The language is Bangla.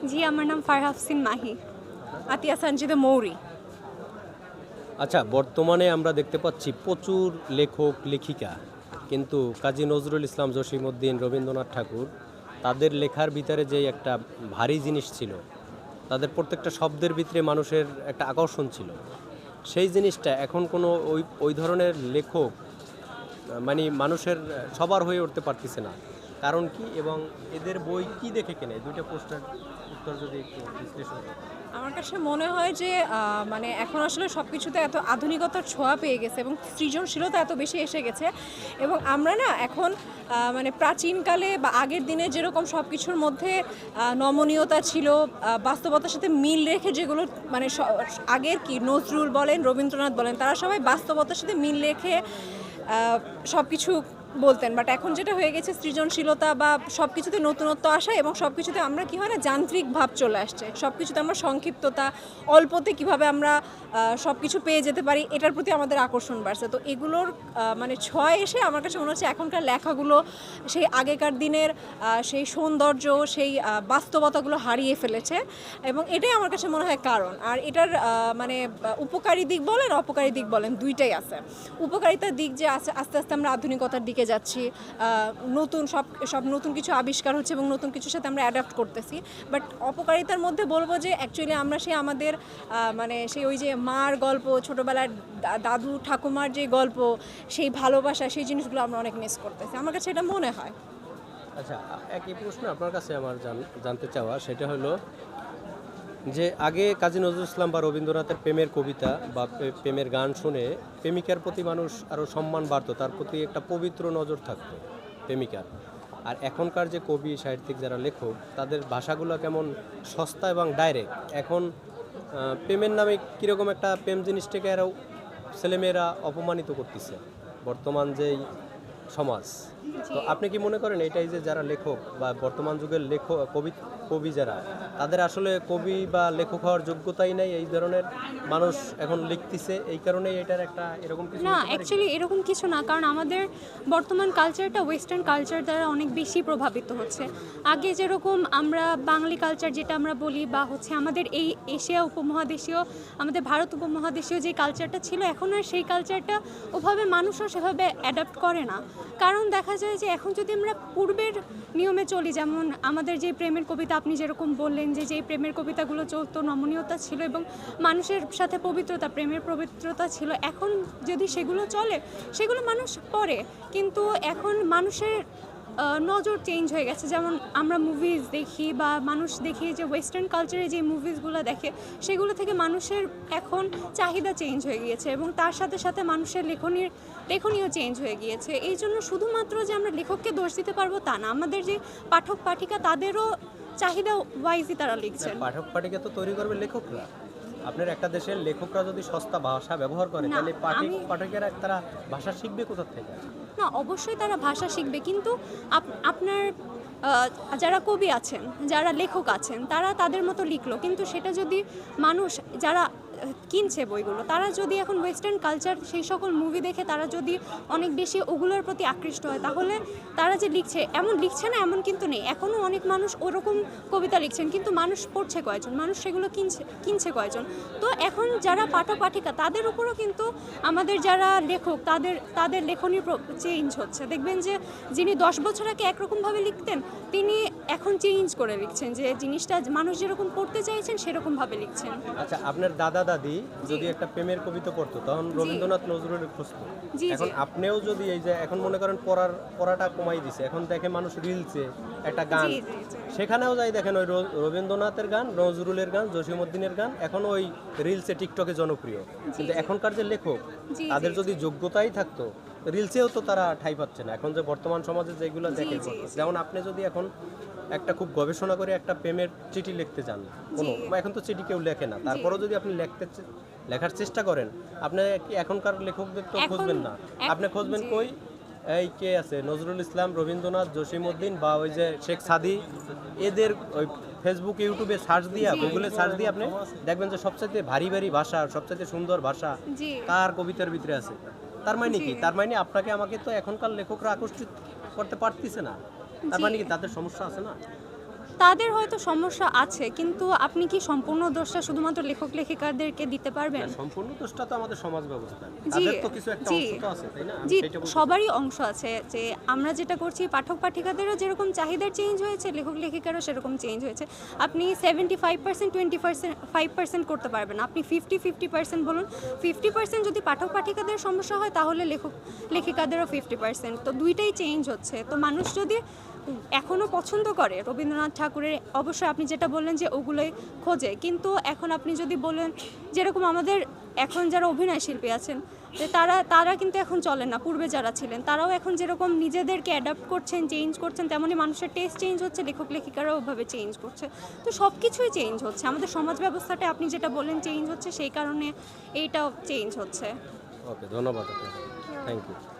জি, আমার নাম ফারহাফসিন মাহি, আতিয়া সঞ্জিদা মৌরি। আচ্ছা, বর্তমানে আমরা দেখতে পাচ্ছি প্রচুর লেখক লেখিকা, কিন্তু কাজী নজরুল ইসলাম, জসিমউদ্দিন, রবীন্দ্রনাথ ঠাকুর, তাদের লেখার ভিতরে যে একটা ভারী জিনিস ছিল, তাদের প্রত্যেকটা শব্দের ভিতরে মানুষের একটা আকর্ষণ ছিল। সেই জিনিসটা এখন কোনো ওই ধরনের লেখক মানে মানুষের সবার হয়ে উঠতে পারতেছে না। কারণ কি, এবং এদের বই কি দেখে কেনে? দুইটা প্রশ্নের উত্তর যদি একটু বিশ্লেষণ করেন। আমার কাছে মনে হয় যে মানে এখন আসলে সব কিছুতে এত আধুনিকতার ছোঁয়া পেয়ে গেছে এবং সৃজনশীলতা এত বেশি এসে গেছে, এবং আমরা না এখন মানে প্রাচীনকালে বা আগের দিনে যেরকম সব কিছুর মধ্যে নমনীয়তা ছিল, বাস্তবতার সাথে মিল রেখে যেগুলো মানে আগের কি নজরুল বলেন, রবীন্দ্রনাথ বলেন, তারা সবাই বাস্তবতার সাথে মিল রেখে সব কিছু বলতেন। বাট এখন যেটা হয়ে গেছে, সৃজনশীলতা বা সব কিছুতে নতুনত্ব আসা, এবং সব কিছুতে আমরা কী হয় না, যান্ত্রিক ভাব চলে আসছে। সব কিছুতে আমরা সংক্ষিপ্ততা, অল্পতে কিভাবে আমরা সব কিছু পেয়ে যেতে পারি, এটার প্রতি আমাদের আকর্ষণ বাড়ছে। তো এগুলোর মানে ছোঁয়া এসে আমার কাছে মনে হচ্ছে এখনকার লেখাগুলো সেই আগেকার দিনের সেই সৌন্দর্য, সেই বাস্তবতাগুলো হারিয়ে ফেলেছে, এবং এটাই আমার কাছে মনে হয় কারণ। আর এটার মানে উপকারী দিক বলেন, অপকারী দিক বলেন, দুইটাই আছে। উপকারিতার দিক যে আস্তে আস্তে আমরা আধুনিকতার দিকে যাচ্ছি, নতুন সব নতুন কিছু আবিষ্কার হচ্ছে এবং নতুন কিছুর সাথে আমরা অ্যাডাপ্ট করতেছি। বাট অপকারিতার মধ্যে বলবো যে অ্যাকচুয়ালি আমরা সেই আমাদের মানে সেই ওই যে মার গল্প, ছোটোবেলার দাদু ঠাকুমার যে গল্প, সেই ভালোবাসা, সেই জিনিসগুলো আমরা অনেক মিস করতেছি, আমার কাছে এটা মনে হয়। আচ্ছা, একই প্রশ্ন আপনার কাছে আমার জানতে চাওয়া, সেটা হলো যে আগে কাজী নজরুল ইসলাম বা রবীন্দ্রনাথের প্রেমের কবিতা বা প্রেমের গান শুনে প্রেমিকার প্রতি মানুষ আরও সম্মান বাড়তো, তার প্রতি একটা পবিত্র নজর থাকতো প্রেমিকার। আর এখনকার যে কবি সাহিত্যিক যারা লেখক, তাদের ভাষাগুলো কেমন সস্তা এবং ডাইরেক্ট। এখন প্রেমের নামে কীরকম একটা প্রেম জিনিসটাকে আরও ছেলেমেয়েরা অপমানিত করতেছে বর্তমান যেই সমাজ। তো আপনি কি মনে করেন এটাই যে যারা লেখক বা বর্তমান যুগের লেখক কবি যারা, তাদের আসলে কবি বা লেখক হওয়ার যোগ্যতাই নেই, এই ধরনের মানুষ এখন লিখতেছে, এই কারণেই এটার একটা এরকম কিছু না, অ্যাকচুয়ালি এরকম কিছু না, কারণ আমাদের বর্তমান কালচারটা ওয়েস্টার্ন কালচার দ্বারা অনেক বেশি প্রভাবিত হচ্ছে। আগে যেরকম আমরা বাঙালি কালচার যেটা আমরা বলি, বা হচ্ছে আমাদের এই এশিয়া উপমহাদেশীয়, আমাদের ভারত উপমহাদেশীয় যে কালচারটা ছিল, এখন আর সেই কালচারটা ওভাবে মানুষও সেভাবে অ্যাডাপ্ট করে না। কারণ দেখা যায় যে এখন যদি আমরা পূর্বের নিয়মে চলি, যেমন আমাদের যে প্রেমের কবিতা আপনি যেরকম বললেন, যে যেই প্রেমের কবিতাগুলো চলতো, নমনীয়তা ছিল এবং মানুষের সাথে পবিত্রতা, প্রেমের পবিত্রতা ছিল, এখন যদি সেগুলো চলে, সেগুলো মানুষ পড়ে। কিন্তু এখন মানুষের নজর চেঞ্জ হয়ে গেছে। যেমন আমরা মুভিজ দেখি বা মানুষ দেখি যে ওয়েস্টার্ন কালচারে যে মুভিসগুলো দেখে, সেগুলো থেকে মানুষের এখন চাহিদা চেঞ্জ হয়ে গিয়েছে, এবং তার সাথে সাথে মানুষের লেখনীও চেঞ্জ হয়ে গিয়েছে। এই জন্য শুধুমাত্র যে আমরা লেখককে দোষ দিতে পারবো তা না, আমাদের যে পাঠক পাঠিকা, তাদেরও চাহিদা ওয়াইজই তারা লিখছেন। পাঠক পাঠিকা তো তৈরি করবে লেখকরা। আপনার একটা দেশের লেখকরা যদি সস্তা ভাষা ব্যবহার করে, তাহলে পাঠকেরা তারা ভাষা শিখবে কোথা থেকে? না, অবশ্যই তারা ভাষা শিখবে, কিন্তু আপনার যারা কবি আছেন, যারা লেখক আছেন, তারা তাদের মতো লিখলো, কিন্তু সেটা যদি মানুষ যারা কিনছে বইগুলো, তারা যদি এখন ওয়েস্টার্ন কালচার সেই সকল মুভি দেখে তারা যদি অনেক বেশি ওগুলোর প্রতি আকৃষ্ট হয়, তাহলে তারা যে লিখছে, এমন লিখছে না এমন কিন্তু নেই, এখনও অনেক মানুষ ওরকম কবিতা লিখছেন, কিন্তু মানুষ পড়ছে কয়জন, মানুষ সেগুলো কিনছে কয়জন। তো এখন যারা পাঠক পাঠিকা, তাদের উপরও কিন্তু আমাদের যারা লেখক, তাদের লেখনী চেঞ্জ হচ্ছে। দেখবেন যে যিনি 10 বছর আগে একরকমভাবে লিখতেন, তিনি এখন চেঞ্জ করে লিখছেন, যে জিনিসটা মানুষ যেরকম পড়তে চাইছেন সেরকমভাবে লিখছেন। আচ্ছা, আপনার দাদা দাদি যদি একটা প্রেমের কবিতা পড়তো, তখন রবীন্দ্রনাথ নজরুলের খুঁজতো। এখন আপনিও যদি এই যে এখন মনে করেন পড়াটা কমাই দিছে, এখন দেখে মানুষ রিলসে একটা গান, সেখানেও যাই দেখেন ওই রবীন্দ্রনাথের গান, নজরুলের গান, জসিমউদ্দিনের গান এখন ওই রিলসে টিকটকে জনপ্রিয়। কিন্তু এখনকার যে লেখক, তাদের যদি যোগ্যতাই থাকতো, রিলসেও তো তারা ঠাঁই পাচ্ছে না। এখন যে বর্তমান সমাজে যেগুলো দেখে, যেমন আপনি যদি এখন একটা খুব গবেষণা করে একটা প্রেমের চিঠি লিখতে চান, এখন তো চিঠি কেউ লেখে না, তারপরেও যদি আপনি লেখার চেষ্টা করেন, আপনি এখনকার লেখকদের তো খুঁজবেন না, আপনি খুঁজবেন কই এই কে আছে, নজরুল ইসলাম, রবীন্দ্রনাথ, জসিমউদ্দিন বা ওই যে শেখ সাদি, এদের ওই ফেসবুক ইউটিউবে সার্চ দিয়া, গুগলে সার্চ দিয়ে আপনি দেখবেন যে সবচাইতে ভারী ভারী ভাষা, সবচাইতে সুন্দর ভাষা কার কবিতার ভিতরে আছে। তার মানে কি, তার মানে আপনাকে আমাকে তো এখনকার লেখকরা আকর্ষিত করতে পারতেছে না, তার মানে কি তাদের সমস্যা আছে না? তাদের হয়তো সমস্যা আছে, কিন্তু আপনি কি সম্পূর্ণ দোষটা শুধুমাত্র লেখক লেখিকাদেরকে দিতে পারবেন? সম্পূর্ণ দোষটা তো আমাদের সমাজ ব্যবস্থা, জি, তাদের তো কিছু একটা জি, অংশ তো আছে, তাই না? আমি জি, সেটা বলতে সবারই অংশ আছে। যে আমরা যেটা করছি, পাঠক পাঠিকাদেরও যেরকম চাহিদার চেঞ্জ হয়েছে, লেখক লেখিকারও সেরকম চেঞ্জ হয়েছে। আপনি 75% 25% করতে পারবেন, আপনি 50% বলুন। 50% যদি পাঠক পাঠিকাদের সমস্যা হয়, তাহলে লেখক লেখিকাদেরও 50%। তো দুইটাই চেঞ্জ হচ্ছে। তো মানুষ যদি এখনও পছন্দ করে রবীন্দ্রনাথ ঠাকুরের, অবশ্যই আপনি যেটা বললেন যে ওগুলোই খোঁজে, কিন্তু এখন আপনি যদি বলেন, যেরকম আমাদের এখন যারা অভিনয় শিল্পী আছেন, যে তারা কিন্তু এখন চলেন না। পূর্বে যারা ছিলেন তারাও এখন যেরকম নিজেদেরকে অ্যাডাপ্ট করছেন, চেঞ্জ করছেন, তেমনই মানুষের টেস্ট চেঞ্জ হচ্ছে, লেখক লেখিকারাও ওভাবে চেঞ্জ করছে। তো সব কিছুই চেঞ্জ হচ্ছে, আমাদের সমাজ ব্যবস্থাটা আপনি যেটা বললেন চেঞ্জ হচ্ছে, সেই কারণে এইটাও চেঞ্জ হচ্ছে। ওকে, ধন্যবাদ আপনাকে, থ্যাংক ইউ।